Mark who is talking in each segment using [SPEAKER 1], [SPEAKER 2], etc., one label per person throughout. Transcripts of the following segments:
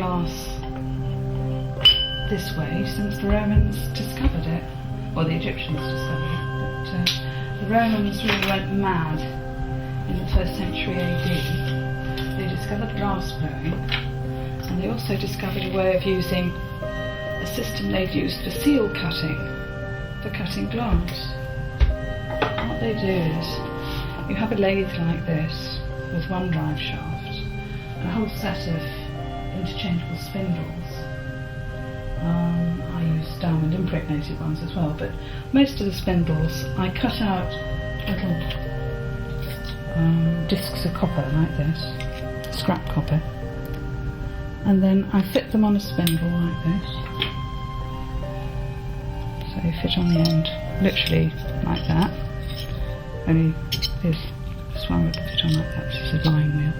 [SPEAKER 1] glass this way since the Romans discovered it, or the Egyptians discovered it, but the Romans really went mad in the 1st century AD. They discovered glass blowing, and they also discovered a way of using a system they'd used for seal cutting, for cutting glass. What they do is, you have a lathe like this with one drive shaft and a whole set of interchangeable spindles. I use diamond impregnated ones as well, but most of the spindles I cut out little discs of copper like this, scrap copper, and then I fit them on a spindle like this. So they fit on the end, literally like that. Only this one would fit on like that, it's a line wheel.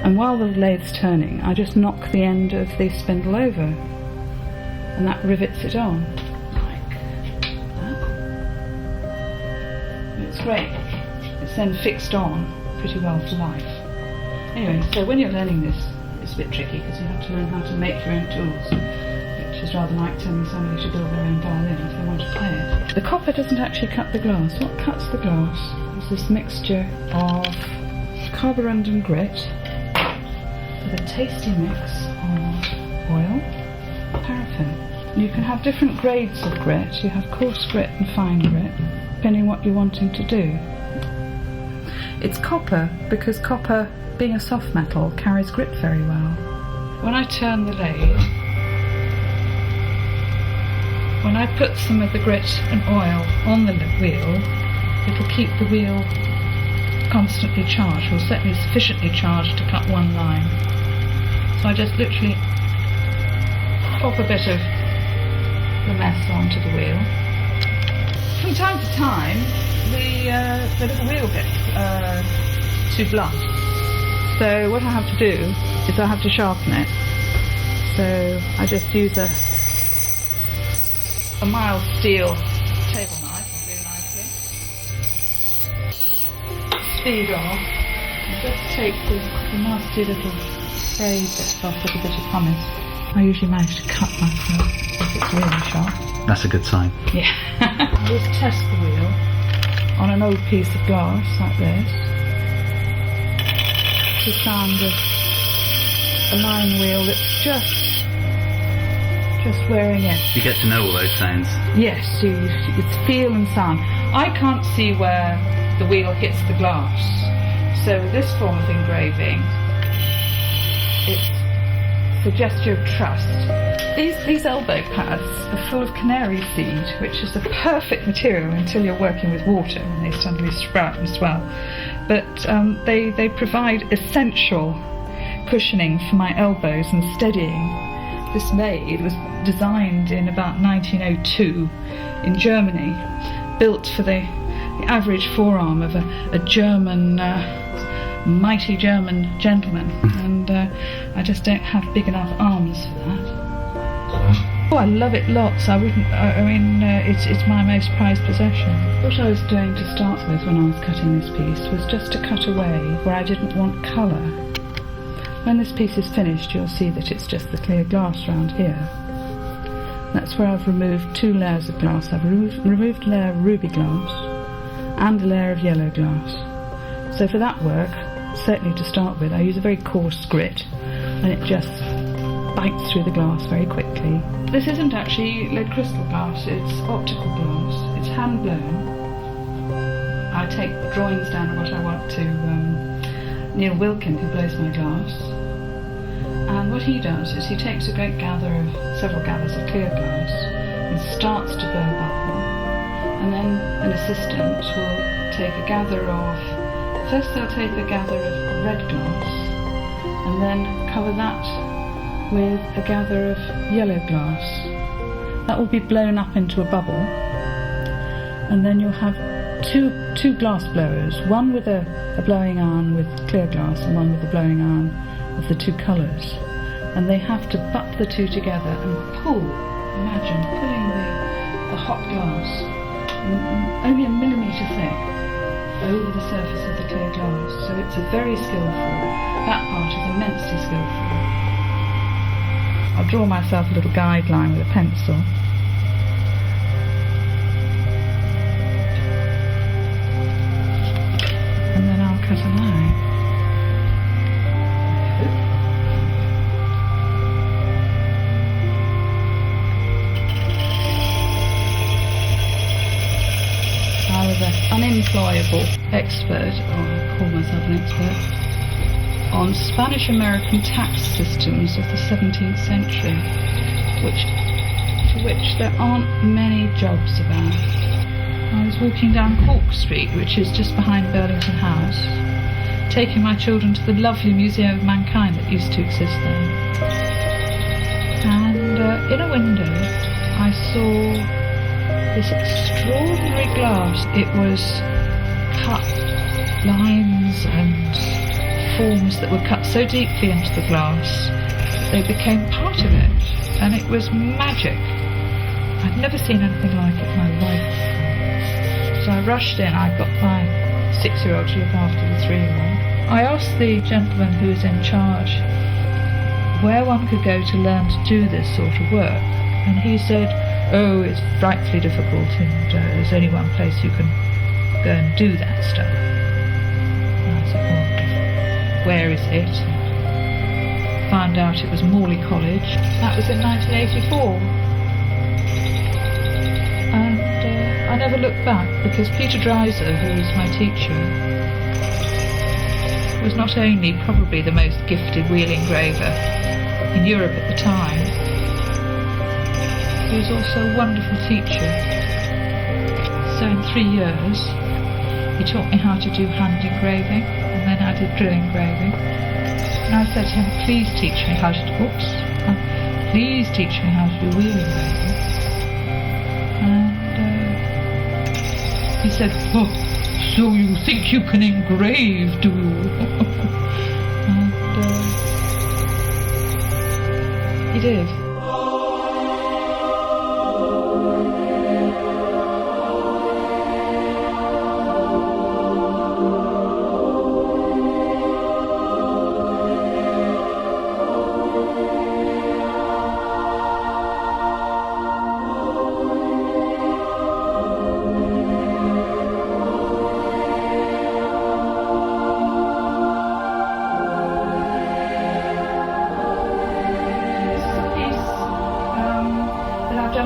[SPEAKER 1] And while the lathe's turning, I just knock the end of the spindle over, and that rivets it on, like that. And it's great. It's then fixed on pretty well for life. Anyway, so when you're learning this, it's a bit tricky because you have to learn how to make your own tools, which is rather like telling somebody to build their own violin if they want to play it. The copper doesn't actually cut the glass. What cuts the glass is this mixture of carborundum grit with a tasty mix of oil, paraffin. You can have different grades of grit. You have coarse grit and fine grit, depending on what you're wanting to do. It's copper because copper, being a soft metal, carries grit very well. When I turn the lathe, when I put some of the grit and oil on the wheel, it'll keep the wheel constantly charged, or certainly sufficiently charged to cut one line. So I just literally pop a bit of the mess onto the wheel. From time to time, the little wheel gets too blunt. So what I have to do is I have to sharpen it. So I just use a mild steel table knife, really nicely. Speed off, and just take the nasty little frayed bits off with a bit of pumice. I usually manage to cut myself if it's really sharp.
[SPEAKER 2] That's a good sign.
[SPEAKER 1] Yeah. I just test the wheel on an old piece of glass like this. The sound of a line wheel that's just wearing in.
[SPEAKER 2] You get to know all those sounds.
[SPEAKER 1] Yes, it's feel and sound. I can't see where the wheel hits the glass. So with this form of engraving, it's the gesture of trust. These elbow pads are full of canary seed, which is a perfect material until you're working with water and they suddenly sprout and swell. But they provide essential cushioning for my elbows and steadying. This lathe was designed in about 1902 in Germany, built for the average forearm of a German, mighty German gentleman, and I just don't have big enough arms for that. Oh, I love it lots. It's my most prized possession. What I was doing to start with when I was cutting this piece was just to cut away where I didn't want colour. When this piece is finished, you'll see that it's just the clear glass round here. That's where I've removed 2 layers of glass. I've removed a layer of ruby glass and a layer of yellow glass. So for that work, certainly to start with, I use a very coarse grit, and it just bites through the glass very quickly. This isn't actually lead crystal glass, it's optical glass. It's hand blown. I take drawings down of what I want to Neil Wilkin, who blows my glass. And what he does is he takes a great several gathers of clear glass and starts to blow a bubble. And then an assistant will take a gather of, first they'll take a gather of red glass and then cover that with a gather of yellow glass. That will be blown up into a bubble, and then you'll have two glass blowers, one with a blowing iron with clear glass and one with a blowing iron of the 2 colours, and they have to butt the 2 together and pull. Imagine pulling the hot glass only a millimetre thick over the surface of the clear glass. So it's a very skillful, that part is immensely skillful. I'll draw myself a little guideline with a pencil. And then I'll cut a line. I was an unemployable expert, or I call myself an expert, on Spanish-American tax systems of the 17th century, to which there aren't many jobs about. I was walking down Cork Street, which is just behind Burlington House, taking my children to the lovely Museum of Mankind that used to exist there. And in a window I saw this extraordinary glass. It was cut lines and forms that were cut so deeply into the glass that they became part of it, and it was magic. I'd never seen anything like it in my life. So I rushed in. I got my 6-year-old to look after the 3-year-old. I asked the gentleman who was in charge where one could go to learn to do this sort of work, and he said, "Oh, it's frightfully difficult, and there's only one place you can go and do that stuff." And I said, "Well, where is it?" Found out it was Morley College. That was in 1984. And I never looked back, because Peter Dreiser, who was my teacher, was not only probably the most gifted wheel engraver in Europe at the time, he was also a wonderful teacher. So in 3 years, he taught me how to do hand engraving, and then I did drill engraving. And I said to him, "Please teach me how to do, please teach me how to do wheel engraving." And he said, "Oh, so you think you can engrave, do you?" And he did.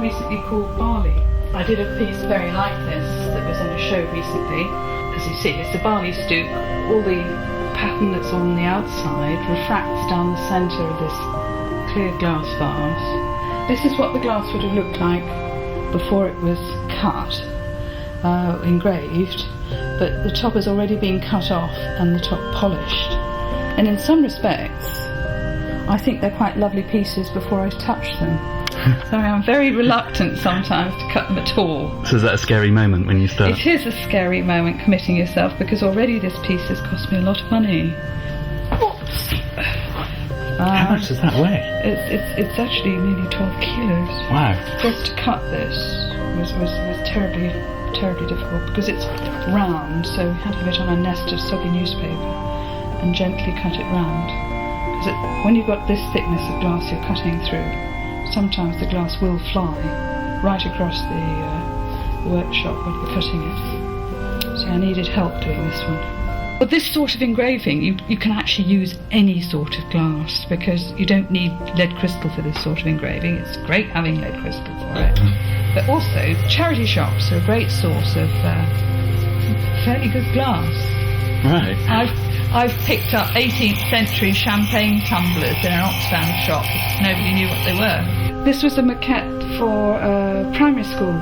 [SPEAKER 1] Recently called Barley. I did a piece very like this that was in a show recently. As you see, it's a barley stoop. All the pattern that's on the outside refracts down the centre of this clear glass vase. This is what the glass would have looked like before it was cut, engraved, but the top has already been cut off and the top polished. And in some respects, I think they're quite lovely pieces before I touch them. So I'm very reluctant sometimes to cut them at all.
[SPEAKER 2] So is that a scary moment when you start?
[SPEAKER 1] It is a scary moment committing yourself, because already this piece has cost me a lot of money. Oops.
[SPEAKER 2] How much does that weigh?
[SPEAKER 1] It's actually nearly 12 kilos.
[SPEAKER 2] Wow.
[SPEAKER 1] Just to cut this was terribly difficult, because it's round, so we had to have it on a nest of soggy newspaper and gently cut it round. Because when you've got this thickness of glass you're cutting through, sometimes the glass will fly right across the workshop when you're cutting it. So I needed help doing this one. But this sort of engraving, you can actually use any sort of glass, because you don't need lead crystal for this sort of engraving. It's great having lead crystal for it. But also, charity shops are a great source of fairly good glass.
[SPEAKER 2] Right.
[SPEAKER 1] I've picked up 18th century champagne tumblers in an Oxfam shop because nobody knew what they were. This was a maquette for a primary school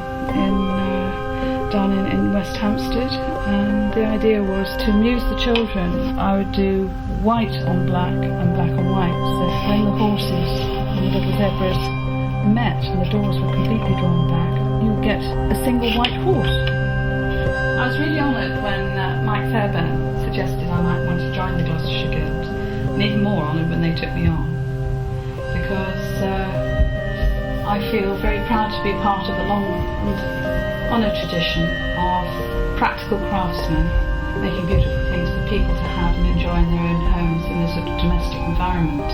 [SPEAKER 1] down in West Hampstead, and the idea was to amuse the children. I would do white on black and black on white, so when the horses and the little zebras met and the doors were completely drawn back, you would get a single white horse. I was really honoured when Mike Fairbairn suggested I might want to join the Gloucestershire Guild, and even more honoured when they took me on, because I feel very proud to be a part of a long and honoured tradition of practical craftsmen making beautiful things for people to have and enjoy in their own homes in a sort of domestic environment.